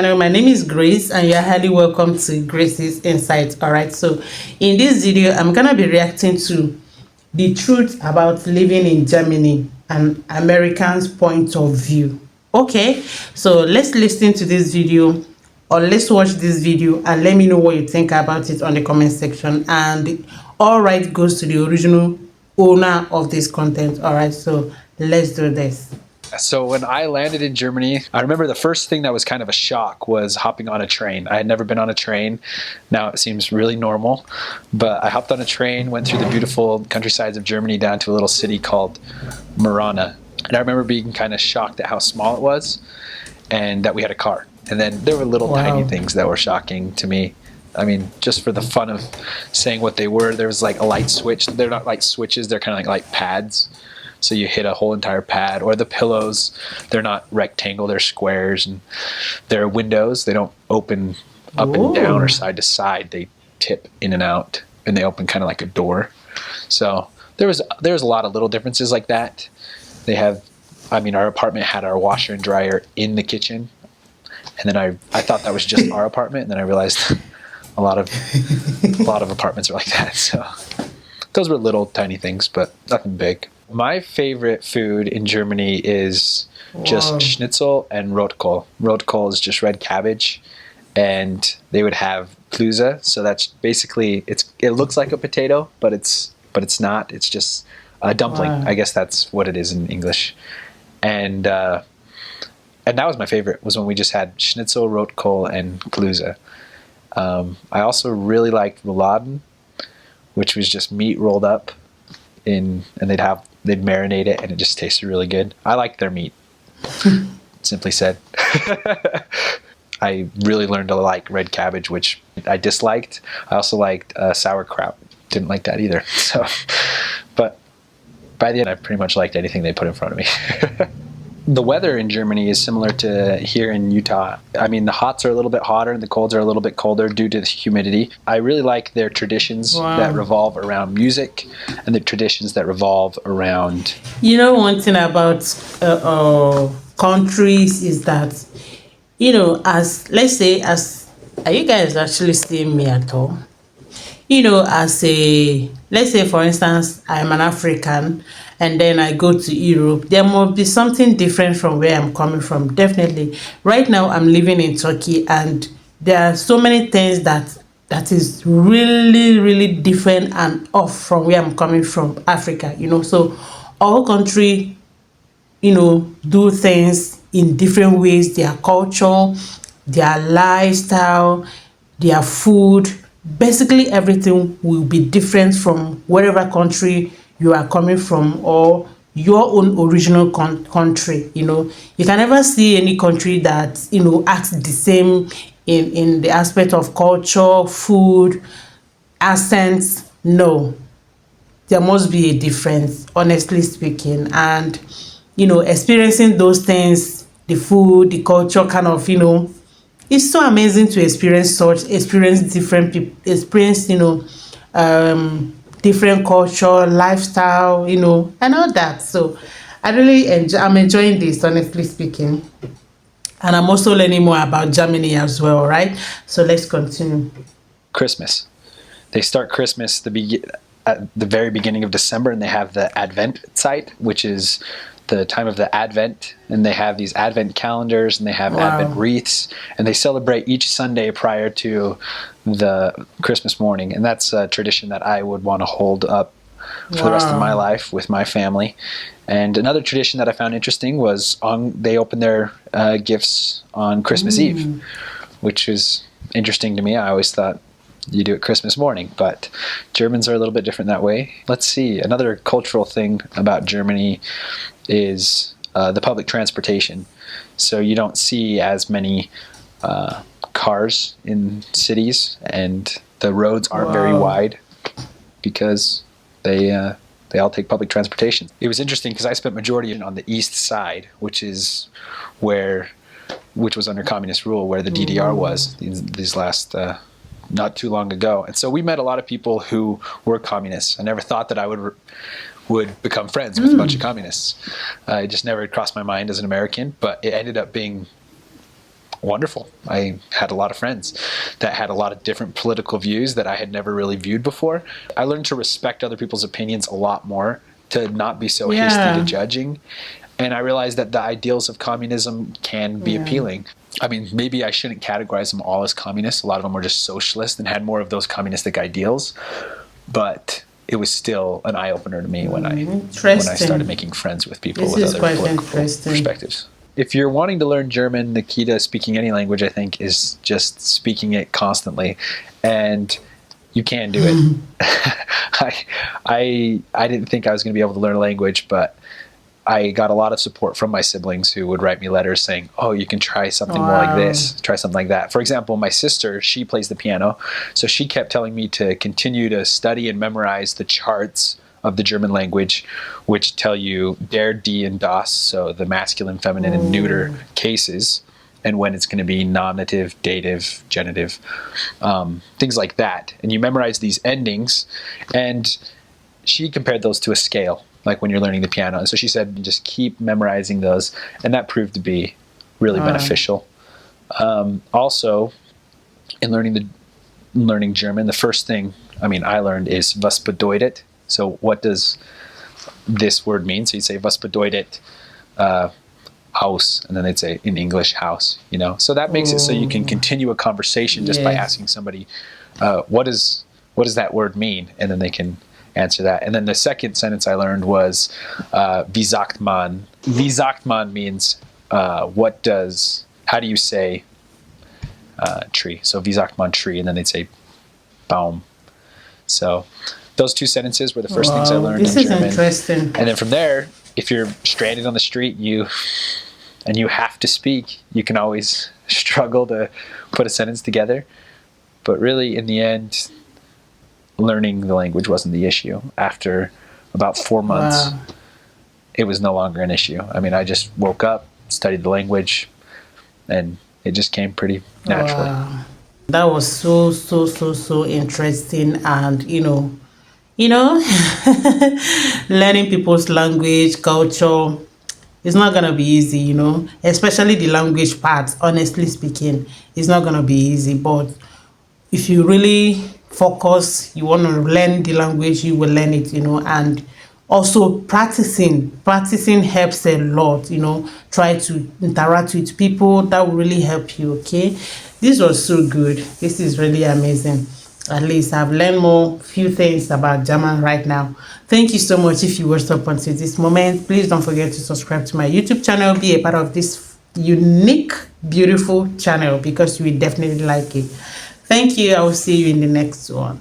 Hello, my name is Grace, and you're highly welcome to Grace's Insights. All right, so in this video, I'm gonna be reacting to the truth about living in Germany and Americans' point of view. Okay, so let's listen to this video, or let's watch this video and let me know what you think about it on the comment section. And all right goes to the original owner of this content. All right, so let's do this. So when I landed in Germany, I remember the first thing that was kind of a shock was hopping on a train. I had never been on a train. Now it seems really normal, but I hopped on a train, went through the beautiful countrysides of Germany down to a little city called Marana. And I remember being kind of shocked at how small it was and that we had a car. And then there were little tiny things that were shocking to me. I mean, just for the fun of saying what they were, there was like a light switch. They're not like switches, they're kind of like pads. So you hit a whole entire pad. Or the pillows, they're not rectangle, they're squares. And they're windows. They don't open up and down or side to side. They tip in and out, and they open kind of like a door. So there's a lot of little differences like that. They have, I mean, our apartment had our washer and dryer in the kitchen. And then I thought that was just our apartment. And then I realized a lot of apartments are like that. So those were little tiny things, but nothing big. My favorite food in Germany is just schnitzel and rotkohl. Rotkohl is just red cabbage, and they would have Klöße. So that's basically it looks like a potato, but it's not. It's just a dumpling. I guess that's what it is in English. And that was my favorite. Was when we just had schnitzel, rotkohl, and Klöße. I also really liked rouladen, which was just meat rolled up and they'd marinate it, and it just tasted really good. I liked their meat, simply said. I really learned to like red cabbage, which I disliked. I also liked sauerkraut. Didn't like that either. So, but by the end, I pretty much liked anything they put in front of me. The weather in Germany is similar to here in Utah. I mean, the hots are a little bit hotter and the colds are a little bit colder due to the humidity. I really like their traditions that revolve around music and the traditions that revolve around... You know, one thing about countries is that, you know, let's say, are you guys actually seeing me at all? You know, let's say, for instance, I'm an African and then I go to Europe, there must be something different from where I'm coming from. Definitely. Right now, I'm living in Turkey, and there are so many things that is really, really different and off from where I'm coming from, Africa, you know. So all country, you know, do things in different ways, their culture, their lifestyle, their food. Basically everything will be different from wherever country you are coming from, or your own original country. You know, you can never see any country that, you know, acts the same in the aspect of culture, food, accents. No, there must be a difference, honestly speaking. And, you know, experiencing those things, the food, the culture, kind of, you know, it's so amazing to experience different people, experience, you know, different culture, lifestyle, you know, and all that. So I'm enjoying this, honestly speaking. And I'm also learning more about Germany as well, right? So let's continue. Christmas. They start Christmas at the very beginning of December, and they have the Advent site, which is the time of the Advent, and they have these Advent calendars, and they have Advent wreaths, and they celebrate each Sunday prior to the Christmas morning. And that's a tradition that I would want to hold up for the rest of my life with my family. And another tradition that I found interesting was they open their gifts on Christmas Eve, which is interesting to me. I always thought you do it Christmas morning, but Germans are a little bit different that way. Let's see, another cultural thing about Germany is the public transportation. So you don't see as many cars in cities, and the roads aren't very wide because they all take public transportation. It was interesting because I spent majority on the east side, which was under communist rule, where the DDR was these last not too long ago. And so we met a lot of people who were communists. I never thought that I would become friends with a bunch of communists. It just never crossed my mind as an American, but it ended up being wonderful. I had a lot of friends that had a lot of different political views that I had never really viewed before. I learned to respect other people's opinions a lot more, to not be so hasty to Yeah. judging. And I realized that the ideals of communism can be Yeah. appealing. I mean, maybe I shouldn't categorize them all as communists. A lot of them were just socialist and had more of those communistic ideals. But it was still an eye-opener to me when I Interesting. started making friends with people This with is other quite political interesting. perspectives. If you're wanting to learn German, the key to speaking any language, I think, is just speaking it constantly. And you can do it. I didn't think I was going to be able to learn a language, but I got a lot of support from my siblings who would write me letters saying, oh, you can try something more like this, try something like that. For example, my sister, she plays the piano. So she kept telling me to continue to study and memorize the charts of the German language, which tell you der, die, and das, so the masculine, feminine, and neuter cases, and when it's going to be nominative, dative, genitive, things like that. And you memorize these endings, and she compared those to a scale, like when you're learning the piano. And so she said, just keep memorizing those, and that proved to be really beneficial. Also, in learning German, the first thing I learned is was bedeutet. So what does this word mean? So you say was bedeutet Haus, and then they'd say in English house. So that makes it so you can continue a conversation just by asking somebody, what does that word mean, and then they can answer that. And then the second sentence I learned was wie sagt man. Wie sagt man means how do you say tree? So wie sagt man tree, and then they'd say Baum. So those two sentences were the first things I learned in German. This is interesting. And then from there, if you're stranded on the street and you have to speak, you can always struggle to put a sentence together. But really, in the end, learning the language wasn't the issue. After about 4 months, it was no longer an issue. I just woke up, studied the language, and it just came pretty naturally. Wow. That was so interesting. And learning people's language, culture, it's not gonna be easy, especially the language part. Honestly speaking, it's not gonna be easy. But if you really focus, you want to learn the language, you will learn it, and also practicing helps a lot. Try to interact with people, that will really help you. Okay, this was so good. This is really amazing. At least I've learned few things about German right now. Thank you so much. If you watched up until this moment, please don't forget to subscribe to my YouTube channel, be a part of this unique, beautiful channel, because you will definitely like it. Thank you. I will see you in the next one.